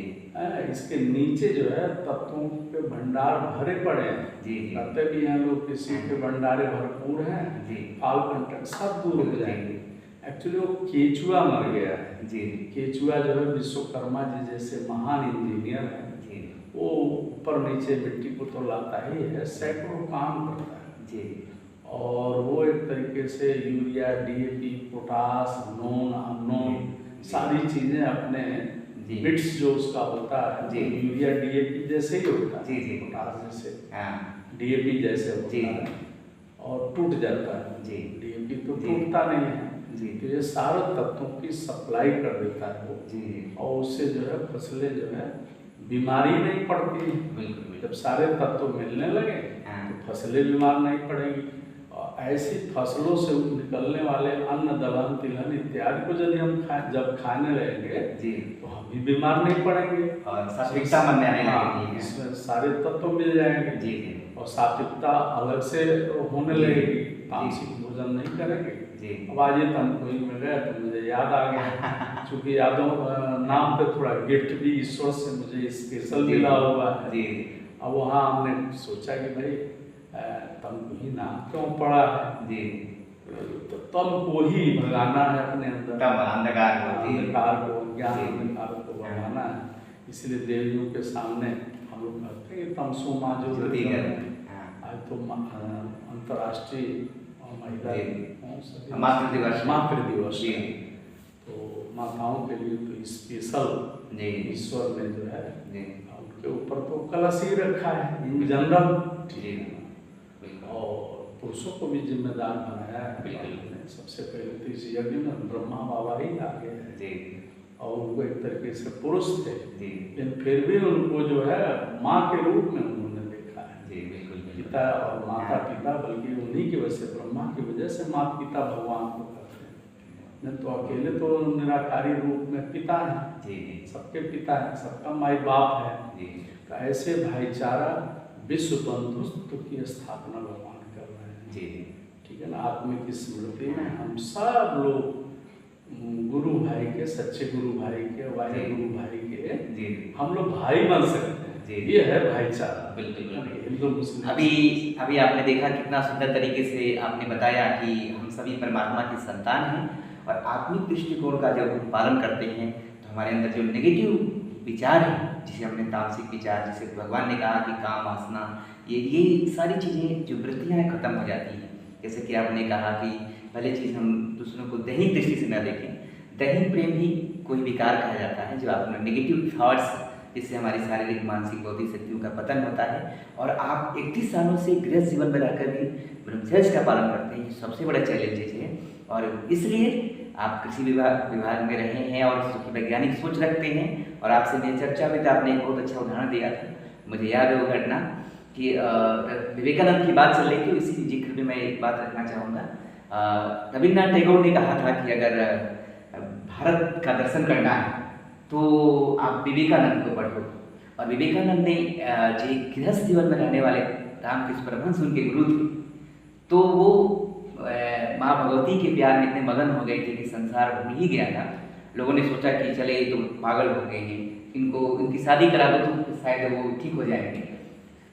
इसके नीचे जो है तत्वों के भंडार भरे पड़े हैं। जी। कहते भी हैं लोग, किसी के भंडारे भरपूर हैं, जी। फाल कंटक सब दूर हो जाएंगे। एक्चुअली वो केचुआ मर गया है। जी। केचुआ जो है विश्वकर्मा जी जैसे महान इंजीनियर है, जी। वो ऊपर नीचे मिट्टी को तो लाता ही है, सैकड़ों काम करता है। जी। और वो एक तरीके से urea, DAP, potash, non unknown सारी चीजें अपने बिट्स जो उसका होता है, जी। यूरिया डीएपी जैसे ही होता है। जी। जी। पोटास जैसे, हाँ। डीएपी जैसे होता जी। है और टूट जाता है। जी। डीएपी तो जी। टूटता नहीं है। जी। तो ये सारे तत्वों की सप्लाई कर देता है वो। जी। और उससे जो है फसलें जो है बीमारी नहीं पड़ती। बिल्कुल। जब सारे तत्व मिलने लगे तो फसलें बीमार नहीं पड़ेंगी। और ऐसी फसलों से निकलने वाले अन्न, दलहन, तिलहन इत्यादि को यदि हम जब खाने लगेंगे जी, तो हम भी बीमार नहीं पड़ेंगे और सात्विकता मन में आने लगेगी। इसमें सारे तत्व मिल जाएंगे। जी। और सात्विकता अलग से होने लगेगी, तामसिक भोजन नहीं करेंगे। जी। अब आज ये तमकोई में गए तो मुझे याद आ गया, चूँकि यादों नाम पे थोड़ा गिफ्ट भी ईश्वर से मुझे स्पेशल मिला हुआ है। जी। अब वहाँ हमने सोचा कि भाई तमको ही नाम क्यों पड़ा है। जी। तो तम को ही भगाना है अपने अंदर, अंधकार को, ज्ञान अंधकार को भगाना है। इसलिए देवियों के सामने हम लोग कहते हैं तमसो माँ जो आज तो अंतर्राष्ट्रीय महिला मातृ दिवस है। तो माताओं के लिए तो स्पेशल ईश्वर ने जो है उनके ऊपर तो कलश ही रखा है इन जनरल। और पुरुषों को भी जिम्मेदार बनाया है। सबसे पहले तो इस यज्ञ में ब्रह्मा बाबा ही आगे है। और वो एक तरीके से पुरुष थे, जी लेकिन फिर भी उनको जो है माँ के रूप में उन्होंने देखा है। जी बिल्कुल पिता और माता पिता, बल्कि उन्हीं की वजह से, ब्रह्मा की वजह से माता पिता भगवान को कहते हैं। नहीं तो अकेले तो निराकारी रूप में पिता है, जी सबके पिता है, सबका माई बाप है। जी तो ऐसे भाईचारा विश्व बंधुत्व की स्थापना भगवान कर रहे हैं। जी ठीक है ना। आत्मिक स्मृति में हम सब लोग गुरु भाई के, सच्चे गुरु भाई के, वाहे गुरु भाई के, जी हम लोग भाई बन सकते हैं। जी ये है भाईचारा। बिल्कुल हिंदू मुस्लिम। अभी आपने देखा कितना सुंदर तरीके से आपने बताया कि हम सभी परमात्मा की संतान हैं और आत्मिक दृष्टिकोण का जब हम पालन करते हैं तो हमारे अंदर जो नेगेटिव विचार है, जिसे हमने तामसिक विचार, जिसे भगवान ने कहा कि काम वासना, ये सारी चीज़ें जो वृत्तियाँ हैं खत्म हो जाती हैं। जैसे कि आपने कहा कि पहले चीज़ हम दूसरों को दैहिक दृष्टि से न देखें। दैहिक प्रेम ही कोई विकार कहा जाता है, जो आपने नेगेटिव थॉट्स, जिससे हमारी शारीरिक मानसिक बौद्धिक शक्तियों का पतन होता है। और आप 31 सालों से गृहस्थ जीवन में रहकर भी ब्रह्मचर्य का पालन करते हैं, सबसे बड़ा चैलेंजेस है। और इसलिए आप कृषि विभाग में रहे हैं और उसकी वैज्ञानिक सोच रखते हैं। और आपसे मेरी चर्चा में तो आपने एक बहुत अच्छा उदाहरण दिया था, मुझे याद है वो घटना कि विवेकानंद की बात चल रही थी, इसी जिक्र में मैं एक बात रखना चाहूँगा। रविन्द्रनाथ टैगोर ने कहा था कि अगर भारत का दर्शन करना है तो आप विवेकानंद को पढ़ो। और विवेकानंद ने जो गृहस्थ जीवन में रहने वाले रामकृष्ण परमहंस उनके गुरु थे, तो वो माँ भगवती के प्यार में इतने मगन हो गए थे कि संसार भूल ही गया था। लोगों ने सोचा कि चले ये तो पागल हो गए हैं, इनकी शादी करा दो तो शायद वो ठीक हो जाएंगे।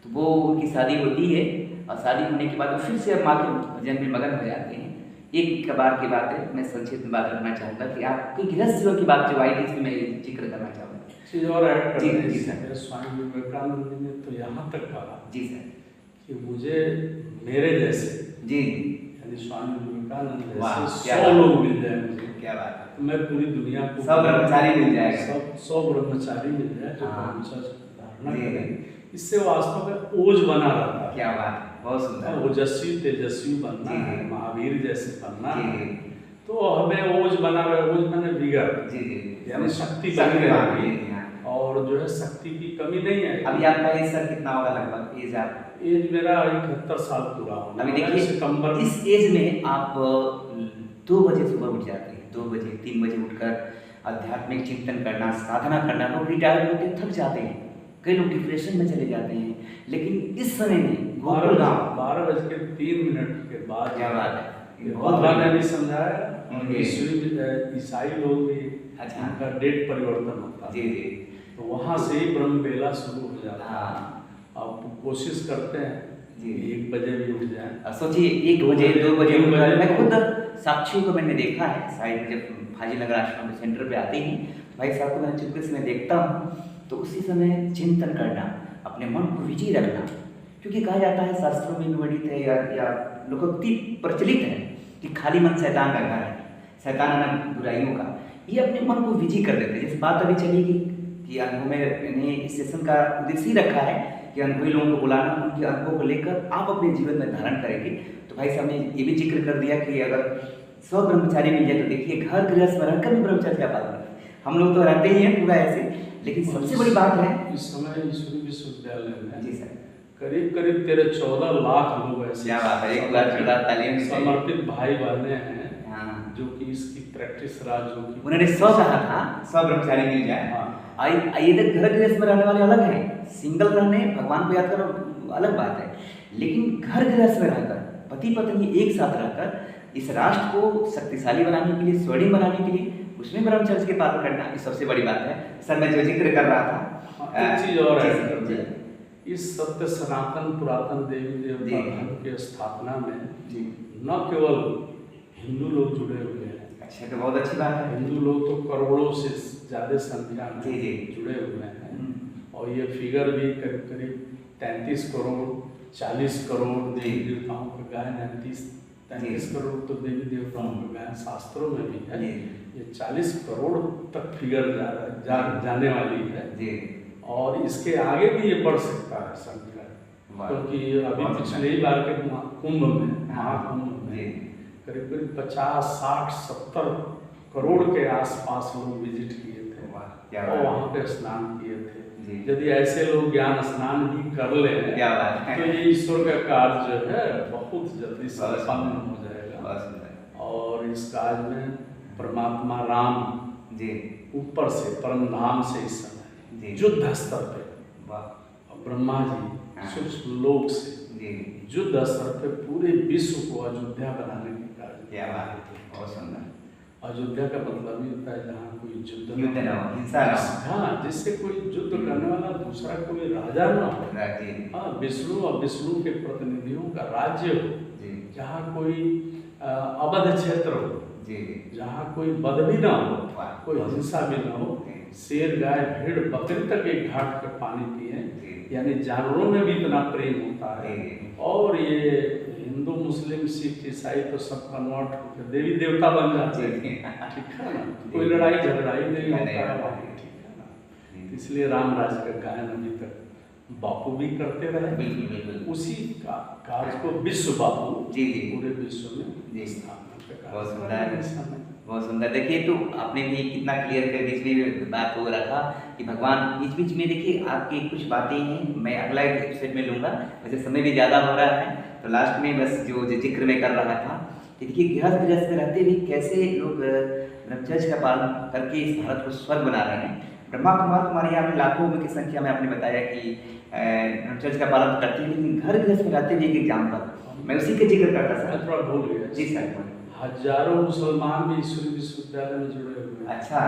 तो वो उनकी शादी होती है और शादी होने के बाद वो फिर से माँ के भजन में मगन हो जाते हैं। एक बार की बात है, मैं संक्षिप्त में बात रखना चाहूँगा कि आपकी गृहस्थ जीवन की बात जो आई थी इसमें मैं जिक्र करना चाहूँगा। चीज़ और ऐड कर जी दें। जी सर। स्वामी विवेकानंद जी ने तो यहाँ तक कहा जी सर कि मुझे मेरे जैसे, जी यानी स्वामी विवेकानंद वाह, जैसे क्या 100 बात। लोग मिल जाए मुझे, क्या बात है। तो मैं पूरी दुनिया को 100 ब्रह्मचारी मिल जाएगा। 100 ब्रह्मचारी मिल जाए जो हाँ। ब्रह्मचर्य धारणा जी। करें। इससे वास्तव में ओज बना रहता है। क्या बात है, बहुत सुंदर। ओजस्वी तेजस्वी बनना जी। है, महावीर जैसे बनना जी है, तो हमें ओज बना रहे। ओज मैंने विगर, जी जी यानी शक्ति शक्ति बनी हाँ, रहेगी। जी, हाँ। और जो है शक्ति की कमी नहीं है। अभी आपका एज सर कितना होगा लगभग एज आप? एज मेरा 71 साल पूरा होने अभी वाला है देखिए सितंबर। इस एज में आप 2 बजे सुबह उठ जाते हैं, 2 बजे 3 बजे उठकर आध्यात्मिक चिंतन करना, साधना करना। लोग रिटायर्ड होते थक जाते हैं, कई लोग डिप्रेशन में चले जाते हैं, लेकिन इस समय में गोकुल गाँव 12:03 के बाद क्या बात है, भगवान ने भी समझाया। जी। ईसाई लोग भी, अच्छा। उनका डेट परिवर्तन होता है, जी जी तो वहाँ से ही ब्रह्म बेला शुरू हो जाता है। हाँ आप कोशिश करते हैं जी। 1 बजे भी उठ जाए। अब सोचिए 1 बजे 2 बजे 3 बजे मैं खुद साक्षियों को मैंने देखा है साइड में, जब फाजिल नगर आश्रम के सेंटर पे आते हैं तो भाई साहब को मैं चुपके से मैं देखता हूँ, तो उसी समय चिंतन करना, अपने मन को विजयी रखना। क्योंकि कहा जाता है शास्त्रों में विदित है या लोकोक्ति प्रचलित है कि खाली मन शैतान का घर है, शैतान है ना बुराइयों का। ये अपने मन को विजयी कर देते हैं। जैसे बात अभी चलेगी कि अनुभव में मैंने इस सेशन का उद्देश्य ही रखा है कि अनुभवी लोगों को बुलाना, उनके अनुभव को लेकर आप अपने जीवन में धारण करेंगे। तो भाई साहब ने ये भी जिक्र कर दिया कि अगर 100 ब्रह्मचारी मिल जाए तो देखिए घर गृहस्थ में रहकर भी ब्रह्मचर्य का पालन करें। हम लोग तो रहते ही हैं पूरा ऐसे, लेकिन सबसे बड़ी बात है इस समय ईश्वरी विश्वविद्यालय में जी सर करीब 14 लाख लोग ऐसे, क्या बात है, 1 लाख 14 तालियां भी चाहिए। समर्पित भाई बहने हैं हाँ। जो कि इसकी प्रैक्टिस राज्यों की। उन्होंने 100 कहा था, 100 ब्रह्मचारी मिल जाए। हाँ। आइए घर गृहस्थ में रहने वाले अलग हैं, सिंगल रहने भगवान को याद करो अलग बात है, लेकिन घर गृहस्थ में रहकर पति पत्नी एक साथ रहकर इस राष्ट्र को शक्तिशाली बनाने के लिए, स्वर्णिम बनाने के लिए, उसमें ब्रह्मचर्य के पालन करना ये सबसे बड़ी बात है। सर मैं जो जिक्र कर रहा था एक चीज और जी, है, जी, इस सत्य सनातन पुरातन देवी देवता जी। धर्म के स्थापना में जी न केवल हिंदू लोग जुड़े हुए हैं, अच्छा तो बहुत अच्छी बात है। हिंदू लोग तो करोड़ों से ज्यादा संख्या में जी, जी। जुड़े हुए हैं। और ये फिगर भी करीब करीब 33 करोड़ 40 करोड़ देवी देवताओं का गायन है। 33 करोड़ तो देवी देवताओं का गायन शास्त्रों में भी है। जी। ये 40 करोड़ तक फिगर जाने वाली है। जी और इसके आगे भी ये बढ़ सकता है संख्या, वाह। क्योंकि अभी बहुत पिछले ही बार के कुंभ में, हाँ। महाकुंभ जी। में करीब करीब 50 60 70 करोड़ के आसपास लोग विजिट किए क्या और बात वहाँ पे स्नान किए थे। जी। यदि ऐसे लोग ज्ञान स्नान भी कर लें क्या बात है। तो ये ईश्वर का कार्य जो है बहुत जल्दी बहुत संपन्न सुंदर, हो जाएगा। बहुत सुंदर। और इस काज में परमात्मा राम जी ऊपर से परम धाम से इस जी। समय युद्ध स्तर पे, वाह। और ब्रह्मा जी हाँ। सूक्ष्म लोक से जी युद्ध स्तर पे पूरे विश्व को अयोध्या बनाने की कार्य। क्या बात है, बहुत सुंदर। अयोध्या का मतलब ये होता है जहाँ कोई युद्ध न हो, हिंसा न हो। हाँ, जिससे कोई युद्ध करने वाला दूसरा कोई राजा न हो। जी हाँ, विष्णु और विष्णु के प्रतिनिधियों का राज्य हो, जी जहाँ कोई अवध क्षेत्र हो, जी जहाँ कोई बद भी ना हो, वाह। कोई हिंसा भी ना हो, शेर गाय भेड़ बकरी तक एक घाट पर पानी पिए, जी यानी जानवरों में भी इतना प्रेम होता है। जी। और ये हिंदू मुस्लिम सिख ईसाई तो सब कन्वर्ट होकर देवी देवता बन जाते हैं, जी। ठीक है ना। कोई लड़ाई झगड़ा ही नहीं होता है नहीं। वहाँ, ठीक है ना। इसलिए राम राज्य का गायन अभी तक बापू भी करते रहे। बिल्कुल बिल्कुल। उसी का कार्य को विश्व बापू जी जी पूरे विश्व में जी। स्थापना का कार्य बहुत कर सुंदर रहे हैं है, इस समय। बहुत सुंदर। देखिए तो आपने भी कितना क्लियर कर बीच में बात हो रहा था कि भगवान बीच बीच में, देखिए आपकी कुछ बातें हैं मैं अगला एपिसोड में लूँगा, वैसे समय भी ज़्यादा हो रहा है, तो लास्ट में बस जो जिक्र में कर रहा था कि देखिए गृहस्थ में रहते भी कैसे लोग ब्रह्मचर्य का पालन करके इस भारत को स्वर्ग बना रहे हैं। ब्रह्मा कुमार कुमारी आपने लाखों की संख्या में आपने बताया कि ब्रह्मचर्य का पालन करते हैं, लेकिन घर गृहस्थ में रहते भी एक एग्जाम्पल, मैं उसी का जिक्र करता मैं सर। थोड़ा भूल गया। जी सर। हजारों मुसलमान भी ईश्वरी विश्वविद्यालय में जुड़े हुए हैं, अच्छा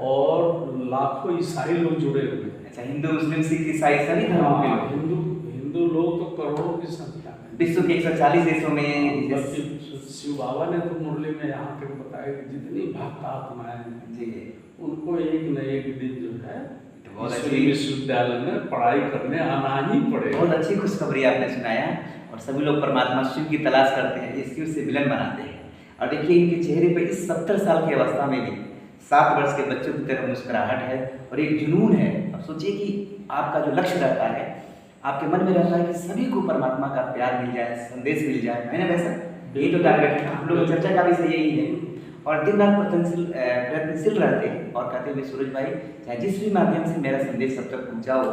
और लाखों ईसाई लोग जुड़े हुए हैं। अच्छा, हिंदू मुस्लिम सिख ईसाई सभी धर्मों के लोग, हिंदू लोग तो करोड़ों की संख्या में, विश्व के 140 देशों में। बल्कि शिव बाबा ने तो मुरली में यहाँ तक बताया कि जितनी भक्त आत्माएं हैं जी उनको एक न एक दिन जो है बहुत ईश्वरी अच्छी, विश्वविद्यालय में पढ़ाई करने आना ही पड़ेगा। बहुत अच्छी खुशखबरी आपने सुनाया। और सभी लोग परमात्मा शिव की तलाश करते हैं, ये शिव से मिलन बनाते हैं। और देखिए इनके चेहरे पर इस 70 साल की अवस्था में भी 7 वर्ष के बच्चों की तरह मुस्कुराहट है और एक जुनून है। अब सोचिए कि आपका जो लक्ष्य रहता है, आपके मन में रहता है कि सभी को परमात्मा का प्यार मिल जाए, संदेश मिल जाए, है ना वैसा, यही तो टारगेट है। हम लोग चर्चा का विषय यही है और दिन रात प्रयत्नशील रहते हैं और कहते हुए सूरज भाई चाहे जिस भी माध्यम से मेरा संदेश सब तक पहुँचाओ,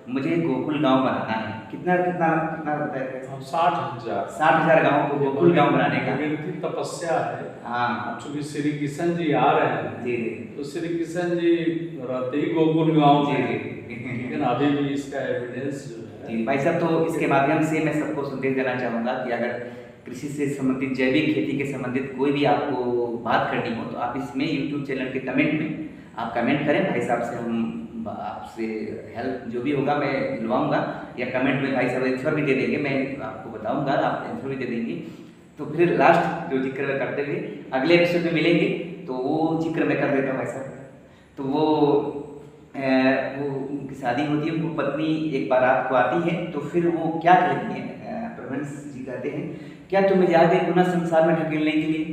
मुझे गोकुल गांव बनाना है। कितना कितना कितना बताया? 60,000 गाँव को गोकुल गांव बनाने का तपस्या है। हाँ, चूंकि श्री किशन जी आ रहे हैं जी जी तो श्री किशन जी रहते ही गोकुल गांव जी में, जी लेकिन अभी भी इसका एविडेंस जो है। जी भाई साहब, तो इसके माध्यम से मैं सबको संदेश देना चाहूँगा कि अगर कृषि से संबंधित, जैविक खेती के संबंधित कोई भी आपको बात करनी हो तो आप इसमें यूट्यूब चैनल के कमेंट में आप कमेंट करें, भाई साहब से हम आपसे हेल्प जो भी होगा मैं दिलवाऊँगा, या कमेंट में भाई साहब आंसर भी दे देंगे, मैं आपको बताऊँगा, आप आंसर भी दे देंगे। तो फिर लास्ट जो जिक्र मैं करते हुए अगले एपिसोड में मिलेंगे तो वो जिक्र मैं कर देता हूँ भाई साहब। तो वो उनकी शादी होती है, उनको पत्नी एक बार रात को आती है तो फिर वो क्या कहती है, प्रभंस जी कहते हैं क्या तुम जागे पुनः संसार में ढकेलने के लिए?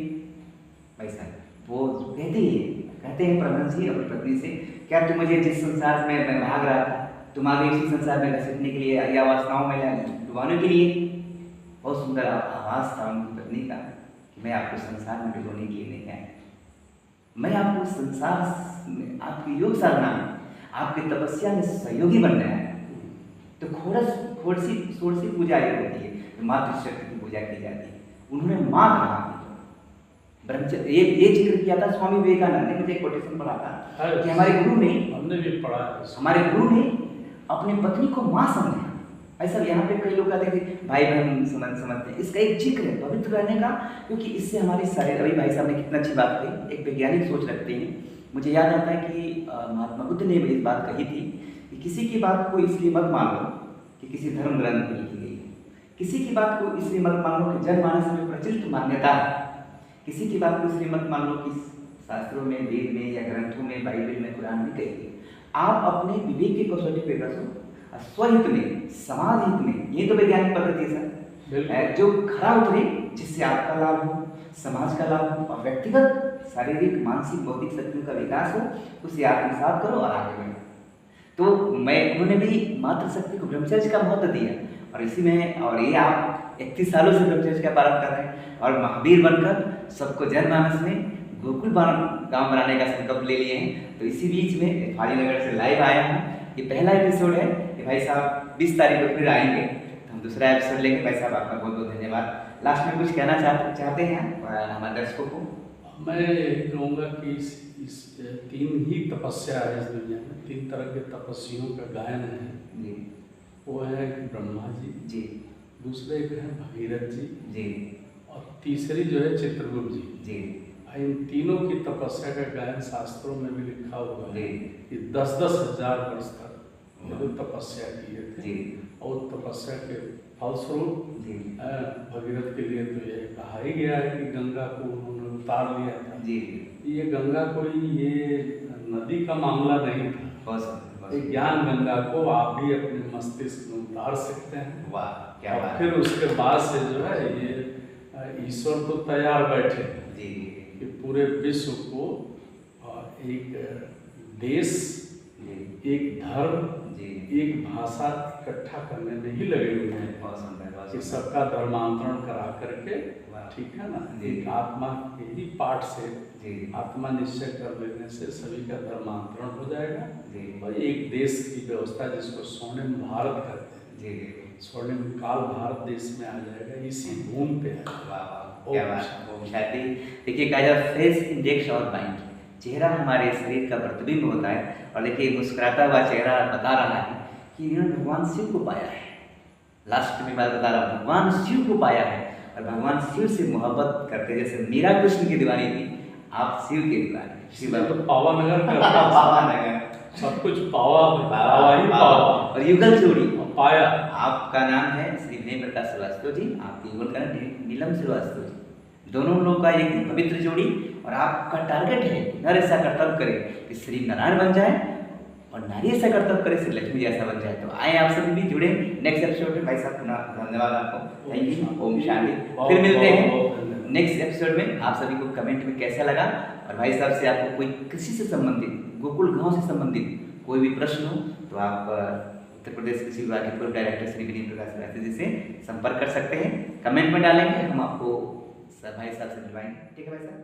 भाई साहब वो कहते हैं प्रभंस जी अपनी पत्नी से, क्या तुम मुझे जिस संसार में मैं भाग रहा था तुम आगे इसी संसार में घसीटने के लिए या वासनाओं में डुबाने के लिए? बहुत सुंदर आवाज़ था उनकी पत्नी का कि मैं आपको संसार में डुबाने के लिए नहीं आया, मैं आपको संसार में आपकी योग साधना में आपकी तपस्या में सहयोगी बनने आया। तो षोडशी पूजा ये होती है, मातृशक्ति की पूजा की जाती है। उन्होंने माँ कहा, ब्रह्मचर्य ये जिक्र किया था स्वामी विवेकानंद ने, मुझे एक कोटेशन पढ़ा था कि हमारे गुरु ने, हमने भी पढ़ा, हमारे गुरु ने अपनी पत्नी को माँ समझा। ऐसा यहाँ पे कई लोग कहते हैं कि भाई बहन समझते हैं, इसका एक जिक्र है पवित्र रहने का, क्योंकि इससे हमारी सारे, अभी भाई साहब ने कितना अच्छी बात कही, एक वैज्ञानिक सोच रखते हैं। मुझे याद आता है कि महात्मा बुद्ध ने भी इस बात कही थी कि किसी की बात को इसलिए मत मान लो कि किसी धर्म ग्रंथ में लिखी गई, किसी की बात को इसलिए मत मान लो कि जनमानस में प्रचलित मान्यता है, किसी की बात को इसलिए मत मान लो कि शास्त्रों में, वेद में या ग्रंथों में, बाइबल में, कुरान में कही गई। आप अपने विवेक की कसौटी पे कसो, स्वहित में, समाज हित में, ये तो वैज्ञानिक पद्धति है सर, जो खरा उतरे, जिससे आपका लाभ हो, समाज का लाभ हो और व्यक्तिगत शारीरिक मानसिक बौद्धिक शक्तियों का विकास हो, उसे आत्मसात करो और आगे बढ़ो। तो उन्होंने भी मातृशक्ति को ब्रह्मचर्य का महत्व दिया और इसी में, और ये आप 31 सालों से ब्रह्मचर्य का पालन कर रहे हैं और महावीर बनकर सबको जनमानस में गोकुल गांव बनाने का संकल्प ले लिए हैं। तो इसी बीच में फाड़ीनगर से लाइव आया हूँ। ये पहला एपिसोड है कि भाई साहब 20 तारीख को फिर आएंगे, तो हम दूसरा एपिसोड लेंगे। भाई साहब आपका बहुत बहुत धन्यवाद। लास्ट में कुछ कहना चाहते हैं हमारे दर्शकों को? मैं कहूँगा कि इस 3 ही तपस्या है इस दुनिया में, 3 तरह के तपस्वियों का गायन है जी। वो है ब्रह्मा जी, दूसरे एक है भगीरथ जी, और तीसरी जो है चित्रगुप्त जी। इन तीनों की तपस्या का गायन शास्त्रों में भी लिखा हुआ है कि 10-10 हजार वर्ष तक ये तपस्या किए थे, और तपस्या के फलस्वरूप भगीरथ के लिए तो ये कहा ही गया है कि गंगा को उन्होंने उतार लिया था। ये गंगा कोई ये नदी का मामला नहीं था, ज्ञान गंगा को आप भी अपने मस्तिष्क में उतार सकते हैं। वाह, क्या बात। फिर उसके बाद से जो है ये ईश्वर तो तैयार बैठे कि पूरे विश्व को एक देश, एक धर्म, एक भाषा इकट्ठा करने में ही लगे हुए हैं कि सबका धर्मांतरण करा करके, ठीक है ना, एक आत्मा के ही पाठ से आत्मा निश्चय कर लेने से सभी का धर्मांतरण हो जाएगा और एक देश की व्यवस्था जिसको स्वर्णिम भारत कहते हैं, स्वर्णिम काल भारत देश में आ जाएगा। इसी भूमि पे है। क्या बात। ओम शांति। देखिए कहा जाए फेस इंडेक्स और माइंड, चेहरा हमारे शरीर का प्रतिबिंब होता है। और देखिए मुस्कुराता हुआ चेहरा बता रहा है कि इन्होंने भगवान शिव को पाया है। लास्ट में बात बता रहा हूँ, भगवान शिव को पाया है और भगवान शिव से मोहब्बत करते, जैसे मीरा कृष्ण की दीवानी थी, आप शिव के दीवानी। शिव तो पावानगर पावानगर सब कुछ पावा ही पावा और युगल जोड़ी पाया। आपका नाम है श्री विनय प्रकाश श्रीवास्तव जी, आपकी युगल का नीलम श्रीवास्तव जी। दोनों लोगों का एक पवित्र जोड़ी, और आपका टारगेट है नर ऐसा कर्तव्य करे कि श्री नारायण बन जाए और नारी ऐसा कर्तव्य करे श्री लक्ष्मी जैसा बन जाए। तो आए आप सभी भी जुड़े नेक्स्ट एपिसोड में। भाई साहब धन्यवाद आपको, थैंक यू। ओम शांति। फिर मिलते हैं नेक्स्ट एपिसोड में। आप सभी को कमेंट में कैसा लगा, और भाई साहब से आपको कोई कृषि से संबंधित, गोकुल गांव से संबंधित कोई भी प्रश्न हो तो आप उत्तर प्रदेश कृषि विभाग के पूर्व डायरेक्टर श्री विनय प्रकाश श्रीवास्तव जी से संपर्क कर सकते हैं। कमेंट में डालेंगे, हम आपको भाई साहब से मिलवाएंगे। ठीक है भाई साहब।